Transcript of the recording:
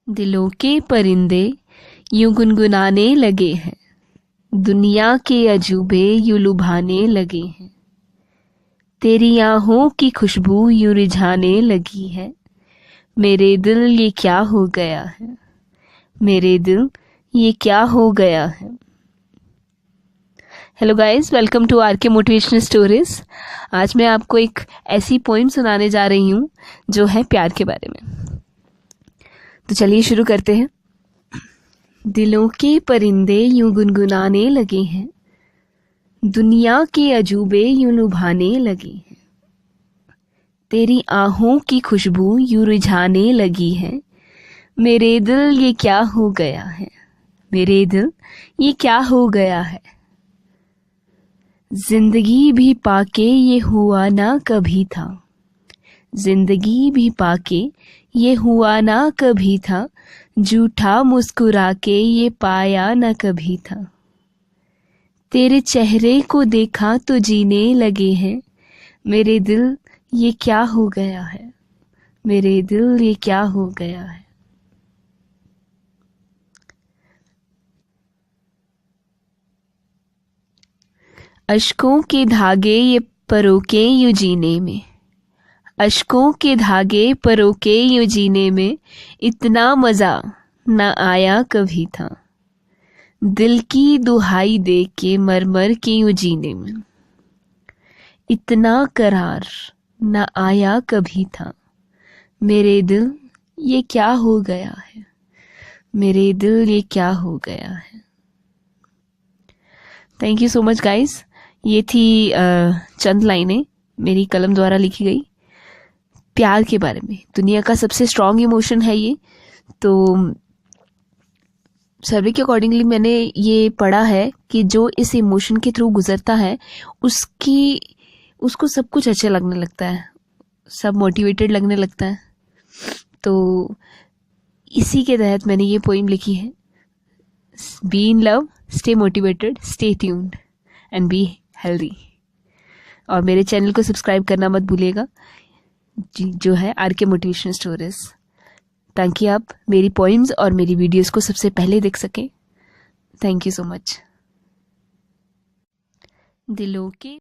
दिलों के परिंदे यूं गुनगुनाने लगे हैं, दुनिया के अजूबे यूं लुभाने लगे हैं। तेरी आहों की खुशबू यूं रिझाने लगी है। मेरे दिल ये क्या हो गया है, मेरे दिल ये क्या हो गया है। Hello guys, welcome to R K motivational stories. आज मैं आपको एक ऐसी पोइम सुनाने जा रही हूँ जो है प्यार के बारे में। तो चलिए शुरू करते हैं। दिलों के परिंदे यूं गुनगुनाने लगे हैं, दुनिया के अजूबे यूं लुभाने लगे हैं। तेरी आहों की खुशबू यूं रिझाने लगी है। मेरे दिल ये क्या हो गया है, मेरे दिल ये क्या हो गया है। जिंदगी भी पाके ये हुआ ना कभी था, जिंदगी भी पाके ये हुआ ना कभी था। झूठा मुस्कुरा के ये पाया ना कभी था। तेरे चेहरे को देखा तो जीने लगे हैं। मेरे दिल ये क्या हो गया है, मेरे दिल ये क्या हो गया है। अश्कों के धागे ये परोके यूं जीने में, अश्कों के धागे परोके यूं जीने में। इतना मज़ा न आया कभी था। दिल की दुहाई दे के मर मर के यूं जीने में। इतना करार न आया कभी था। मेरे दिल ये क्या हो गया है, मेरे दिल ये क्या हो गया है। Thank you so much guys. ये थी चंद लाइनें मेरी कलम द्वारा लिखी गई प्यार के बारे में। दुनिया का सबसे स्ट्रॉन्ग इमोशन है ये। तो सर्वे के अकॉर्डिंगली मैंने ये पढ़ा है कि जो इस इमोशन के थ्रू गुजरता है उसको सब कुछ अच्छा लगने लगता है, सब मोटिवेटेड लगने लगता है। तो इसी के तहत मैंने ये पोइम लिखी है। Be in love, stay motivated, stay tuned and be healthy. और मेरे चैनल को सब्सक्राइब करना मत भूलिएगा, जो है आर के मोटिवेशनल स्टोरीज, ताकि आप मेरी पोइम्स और मेरी वीडियोस को सबसे पहले देख सकें। Thank you so much. दिलों के